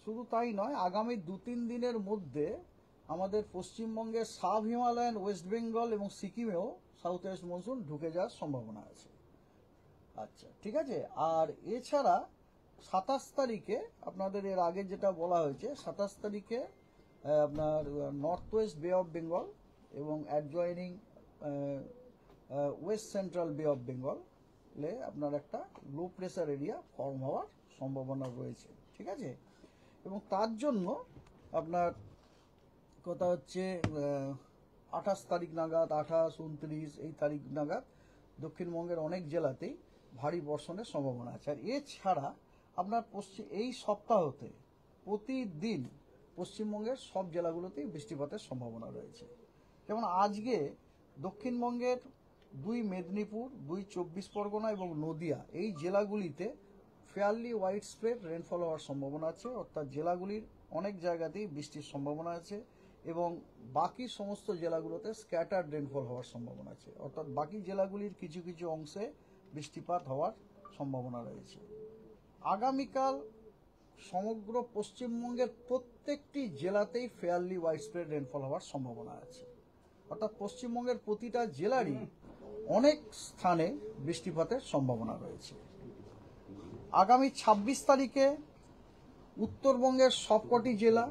শুধু তাই নয়, আগামী 2-3 দিনের মধ্যে আমাদের পশ্চিমবঙ্গের সাব হিমালয়ান, ওয়েস্ট বেঙ্গল এবং সিকিমেও সাউথ ওয়েস্ট মনসুন ঢুকে যাওয়ার সম্ভাবনা আছে। আচ্ছা, ঠিক আছে। আর এছাড়া 27 তারিখে আপনাদের এর আগে যেটা বলা হয়েছে, 27 তারিখে আপনার নর্থ ওয়েস্ট বে অফ বেঙ্গল এবং অ্যাডজয়নিং ওয়েস্ট সেন্ট্রাল বে অফ বেঙ্গলে আপনার একটা লো প্রেসার এরিয়া ফর্ম হওয়ার সম্ভাবনা রয়েছে, ঠিক আছে। এবং তার জন্য আপনার কথা হচ্ছে 28 তারিখ নাগাদ, 28, 29 এই তারিখ নাগাদ দক্ষিণবঙ্গের অনেক জেলাতেই ভারী বর্ষণের সম্ভাবনা আছে। আর এছাড়া আপনার এই সপ্তাহতে প্রতিদিন পশ্চিমবঙ্গের সব জেলাগুলোতেই বৃষ্টিপাতের সম্ভাবনা রয়েছে। যেমন আজকে দক্ষিণবঙ্গের 2 মেদিনীপুর, 2 24 পরগনা এবং নদিয়া এই জেলাগুলিতে ফেয়ারলি হোয়াইট স্প্রেড রেনফল হওয়ার সম্ভাবনা আছে, অর্থাৎ জেলাগুলির অনেক জায়গাতেই বৃষ্টির সম্ভাবনা আছে। এবং বাকি সমস্ত জেলাগুলোতে স্ক্যাটার্ড রেনফল হওয়ার সম্ভাবনা আছে, অর্থাৎ বাকি জেলাগুলির কিছু কিছু অংশে বৃষ্টিপাত হওয়ার সম্ভাবনা রয়েছে। আগামীকাল সমগ্র পশ্চিমবঙ্গের প্রত্যেকটি জেলাতেই ফেয়ারলি হোয়াইট স্প্রেড রেনফল হওয়ার সম্ভাবনা আছে, অর্থাৎ পশ্চিমবঙ্গের প্রতিটা জেলারই অনেক স্থানে বৃষ্টিপাতের সম্ভাবনা রয়েছে। আগামী 26 তারিখে উত্তরবঙ্গের সবকটি জেলা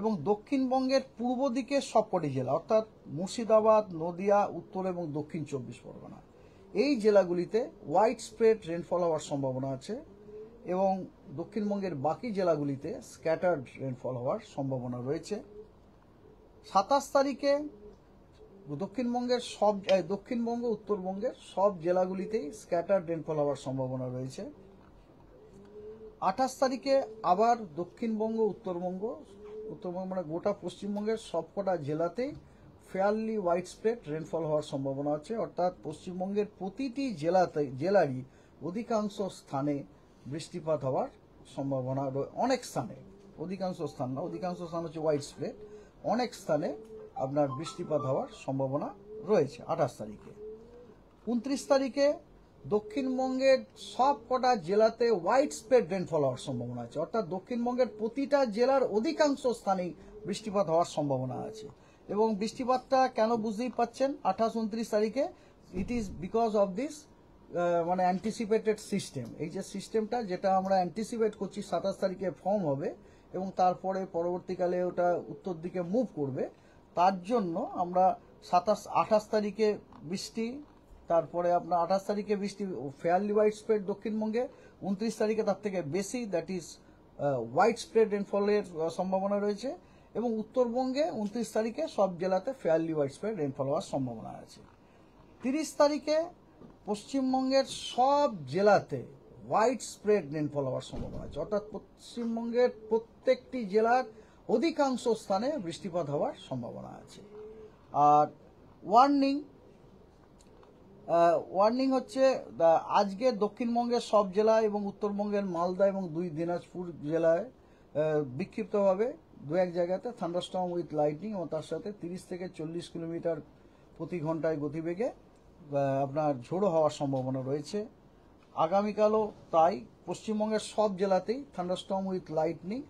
এবং দক্ষিণবঙ্গের পূর্ব দিকের সবকটি জেলা, অর্থাৎ মুর্শিদাবাদ, নদিয়া, উত্তর এবং দক্ষিণ 24 পরগনা এই জেলাগুলিতে হোয়াইট স্প্রেড রেনফল হওয়ার সম্ভাবনা আছে এবং দক্ষিণবঙ্গের বাকি জেলাগুলিতে স্ক্যাটার্ড রেনফল হওয়ার সম্ভাবনা রয়েছে। 27 তারিখে দক্ষিণবঙ্গ, উত্তরবঙ্গের সব জেলাগুলিতেই স্ক্যাটার্ড রেনফল হওয়ার সম্ভাবনা রয়েছে। 28 তারিখে আবার দক্ষিণবঙ্গ, উত্তরবঙ্গ মানে গোটা পশ্চিমবঙ্গের সবকটা জেলাতেই ফেয়ারলি হোয়াইট স্প্রেড রেনফল হওয়ার সম্ভাবনা আছে, অর্থাৎ পশ্চিমবঙ্গের প্রতিটি জেলারই অধিকাংশ স্থানে বৃষ্টিপাত হওয়ার সম্ভাবনা, অনেক স্থানে, অধিকাংশ স্থান না, অধিকাংশ স্থান হচ্ছে হোয়াইট স্প্রেড, অনেক স্থানে আপনার বৃষ্টিপাত হওয়ার সম্ভাবনা রয়েছে 28 তারিখে। 29 তারিখে দক্ষিণবঙ্গের সব কটা জেলাতে হোয়াইট স্প্রেড রেনফল হওয়ার সম্ভাবনা আছে, অর্থাৎ দক্ষিণবঙ্গের প্রতিটা জেলার অধিকাংশ স্থানেই বৃষ্টিপাত হওয়ার সম্ভাবনা আছে। এবং বৃষ্টিপাতটা কেন বুঝতেই পাচ্ছেন 28-29 তারিখে, it is because of this মানে অ্যান্টিসিপেটেড সিস্টেম। এই যে সিস্টেমটা যেটা আমরা অ্যান্টিসিপেট করছি 27 তারিখে ফর্ম হবে এবং তারপরে পরবর্তীকালে ওটা উত্তর দিকে মুভ করবে, তার জন্য আমরা 28 তারিখে বৃষ্টি, তারপরে আপনার 28 তারিখে বৃষ্টি ফেয়ারলি হোয়াইট স্প্রেড দক্ষিণবঙ্গে, 29 তারিখে তার থেকে বেশি, দ্যাট ইজ হোয়াইট স্প্রেড রেনফলের সম্ভাবনা রয়েছে। এবং উত্তরবঙ্গে 29 তারিখে সব জেলাতে ফেয়ারলি হোয়াইট স্প্রেড রেনফল হওয়ার সম্ভাবনা আছে। 30 তারিখে পশ্চিমবঙ্গের সব জেলাতে হোয়াইট স্প্রেড রেনফল হওয়ার সম্ভাবনা আছে, অর্থাৎ পশ্চিমবঙ্গের প্রত্যেকটি জেলার অধিকাংশ স্থানে বৃষ্টিপাত হওয়ার সম্ভাবনা আছে। আর ওয়ার্নিং হচ্ছে আজকে দক্ষিণবঙ্গের সব জেলা এবং উত্তরবঙ্গের মালদা এবং 2 দিনাজপুর জেলায় বিক্ষিপ্তভাবে 2-1 জায়গাতে থান্ডারস্টর্ম উইথ লাইটনিং এবং তার সাথে 30 থেকে 40 কিলোমিটার প্রতি ঘন্টায় গতিবেগে আপনার ঝোড়ো হওয়ার সম্ভাবনা রয়েছে। আগামীকালও তাই পশ্চিমবঙ্গের সব জেলাতেই thunderstorm with lightning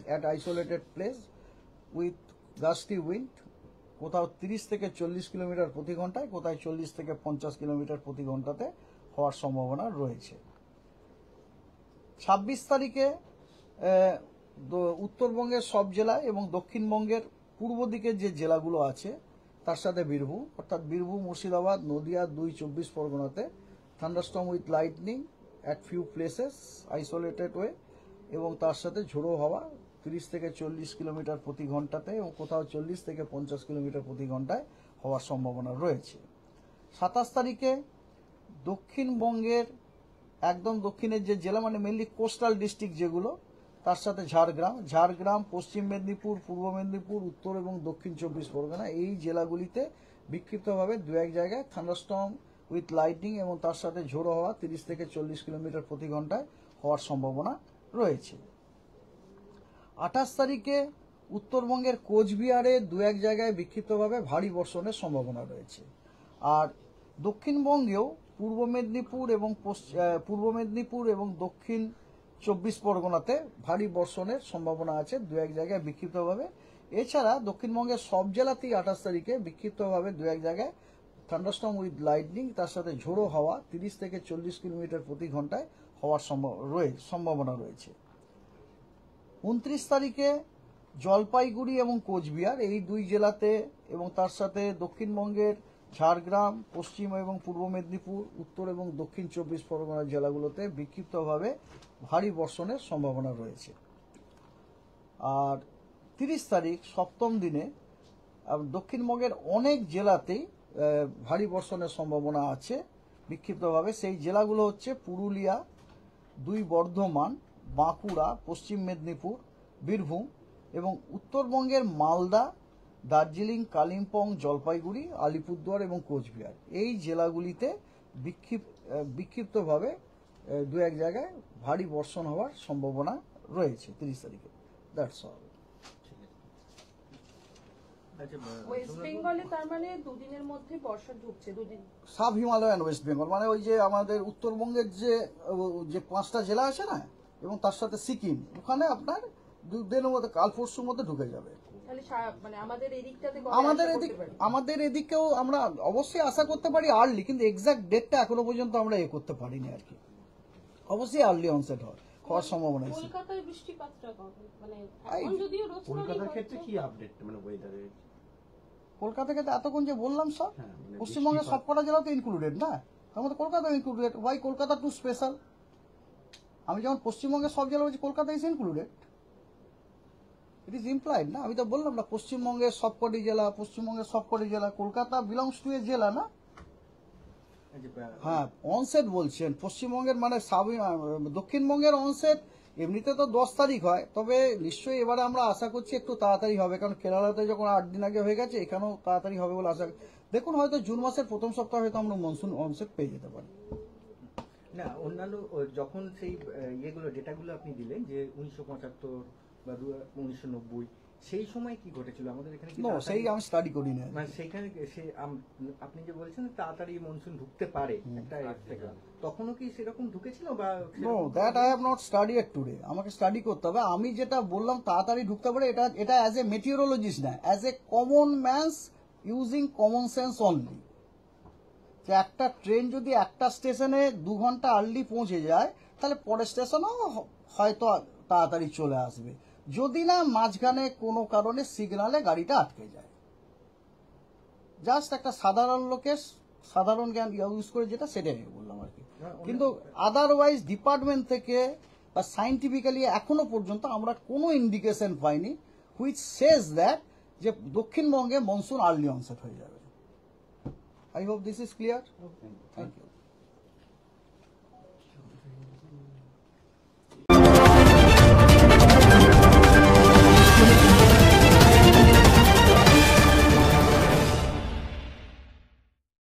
at isolated place with gusty wind, কোথাও 30 থেকে 40 কিলোমিটার প্রতি ঘন্টায়, কোথায় 40 থেকে 50 কিলোমিটার প্রতি ঘন্টাতে হওয়ার সম্ভাবনা রয়েছে। 26 তারিখে উত্তরবঙ্গের সব জেলা এবং দক্ষিণবঙ্গের পূর্ব দিকে যে জেলাগুলো আছে তার সাথে বীরভূম, অর্থাৎ বীরভূম, মুর্শিদাবাদ, নদিয়া, 2 24 পরগনাতে thunderstorm with lightning at few places isolated way এবং তার সাথে ঝোড়ো হাওয়া 30 থেকে 40 কিলোমিটার প্রতি ঘন্টাতে এবং কোথাও 40 থেকে 50 কিলোমিটার প্রতি ঘন্টায় হওয়ার সম্ভাবনা রয়েছে। 27 তারিখে দক্ষিণবঙ্গের একদম দক্ষিণের যে জেলা, মানে মেনলি কোস্টাল ডিস্ট্রিক্ট যেগুলো, তার সাথে ঝাড়গ্রাম, পশ্চিম মেদিনীপুর, পূর্ব মেদিনীপুর, উত্তর এবং দক্ষিণ 24 পরগনা এই জেলাগুলিতে বিক্ষিপ্তভাবে 2-1 জায়গায় থান্ডারস্টর্ম উইথ লাইটনিং এবং তার সাথে ঝোড়ো হওয়া 30 থেকে 40 কিলোমিটার প্রতি ঘন্টায় হওয়ার সম্ভাবনা রয়েছে। 28 তারিখে উত্তরবঙ্গের কোচবিহারে 2-1 জায়গায় বিক্ষিপ্তভাবে ভারী বর্ষণের সম্ভাবনা রয়েছে। আর দক্ষিণবঙ্গেও পূর্ব মেদিনীপুর এবং দক্ষিণ পরগনাতে ভারী বর্ষণের সম্ভাবনা আছে, দু এক জায়গায় বিক্ষিপ্তভাবে। এছাড়া দক্ষিণবঙ্গের সব জেলাতেই 28 তারিখে বিক্ষিপ্তভাবে দু এক জায়গায় থান্ডারস্টর্ম উইথ লাইটনিং, তার সাথে ঝোড়ো হাওয়া 30 থেকে 40 কিলোমিটার প্রতি ঘন্টায় হওয়ার সম্ভাবনা রয়েছে। 29 তারিখে জলপাইগুড়ি এবং কোচবিহার এই দুই জেলাতে এবং তার সাথে দক্ষিণবঙ্গের ঝাড়গ্রাম, পশ্চিম এবং পূর্ব মেদিনীপুর, উত্তর এবং দক্ষিণ 24 পরগনা জেলাগুলোতে বিক্ষিপ্তভাবে ভারী বর্ষণের সম্ভাবনা রয়েছে। আর 30 তারিখ সপ্তম দিনে দক্ষিণবঙ্গের অনেক জেলাতেই ভারী বর্ষণের সম্ভাবনা আছে বিক্ষিপ্তভাবে। সেই জেলাগুলো হচ্ছে পুরুলিয়া, 2 বর্ধমান, বাঁকুড়া, পশ্চিম মেদিনীপুর, বীরভূম এবং উত্তরবঙ্গের মালদা, দার্জিলিং, কালিম্পং, জলপাইগুড়ি, আলিপুরদুয়ার এবং কোচবিহার এই জেলাগুলিতে বিক্ষিপ্তভাবে দু এক জায়গায় ভারী বর্ষণ হওয়ার সম্ভাবনা রয়েছে 30 তারিখে। That's all. ওয়েস্ট বেঙ্গলে তার মানে দুদিনের মধ্যে বর্ষা ঢুকছে, দুদিন। সাব হিমালয়ান ওয়েস্ট বেঙ্গল মানে ওই যে আমাদের উত্তরবঙ্গের যে 5টা জেলা আছে না, এবং তার সাথে সিকিম, ওখানে আপনার 2 দিনের মধ্যে, কাল পরশুর মধ্যে ঢুকে যাবে। তাহলে মানে আমাদের এদিকটাতে আমাদের এদিকেও আমরা অবশ্যই আশা করতে পারি আর্লি, কিন্তু এক্সাক্ট ডেটটা এখনো পর্যন্ত আমরা করতে পারিনি আর কি। অবশ্যই আর্লি অনসেট হওয়ার সম্ভাবনা আছে। কলকাতায় বৃষ্টিপাতটা কবে, মানে এখন যদিও রোজ কলকাতার ক্ষেত্রে কি আপডেট, মানে ওয়েদারের? কলকাতাকে তো এতক্ষণ যে বললাম সব, পশ্চিমবঙ্গের সবকটা জেলাতে ইনক্লুডেড না, তার মধ্যে Kolkata included. Why Kolkata too special? আমি যেমন পশ্চিমবঙ্গের সব জেলা বলছি, Kolkata is included, it is implied না? আমি তো বললাম না পশ্চিমবঙ্গের সবকটি জেলা, কলকাতা বিলংস টু এ জেলা না? হ্যাঁ, অনসেট বলছেন পশ্চিমবঙ্গের, মানে দক্ষিণবঙ্গের অনসেট এমনিতে তো 10 তারিখ হয়, তবে নিশ্চয়ই এবারে আমরা আশা করছি একটু তাড়াতাড়ি হবে, কারণ কেরালাতে যখন 8 দিন আগে হয়ে গেছে, এখানেও তাড়াতাড়ি হবে বলে আশা। দেখুন, হয়তো জুন মাসের প্রথম সপ্তাহে হয়তো আমরা মনসুন অনসেট পেয়ে যেতে পারি। না, অন্যান্য যখন সেই ইয়েগুলো ডেটাগুলো আপনি দিলেন যে 1975 বা 1990, সেই সময় কি ঘটেছিল আমাদের এখানে? সেই আমি স্টাডি করি না, মানে সেইখানে আপনি যে বলছেন তাড়াতাড়ি মনসুন ঢুকতে পারে একটা থেকে, তখনও কি সেরকম ঢুকেছিল বা? No, that I have not studied today. আমাকে স্টাডি করতে হবে। আমি যেটা বললাম তাড়াতাড়ি ঢুকতে পারে, এটা অ্যাজ এ মেটিওরোলজিস্ট না, as a common man's using common sense only. যে একটা ট্রেন যদি একটা স্টেশনে 2 ঘন্টা আর্লি পৌঁছে যায়, তাহলে পরের স্টেশনও হয়তো তাড়াতাড়ি চলে আসবে, যদি না মাঝখানে কোনো কারণে সিগনালে গাড়িটা আটকে যায়। জাস্ট একটা সাধারণ লোকের সাধারণ জ্ঞান ইউজ করে যেটা, সেটাই আমি বললাম আর কি। কিন্তু আদারওয়াইজ ডিপার্টমেন্ট থেকে বা সাইন্টিফিক্যালি এখনো পর্যন্ত আমরা কোনো ইন্ডিকেশন পাইনি হুইচ সেজ দ্যাট যে দক্ষিণবঙ্গে মনসুন আর্লি অনসেট হয়ে যাবে। I hope this is clear. Thank you.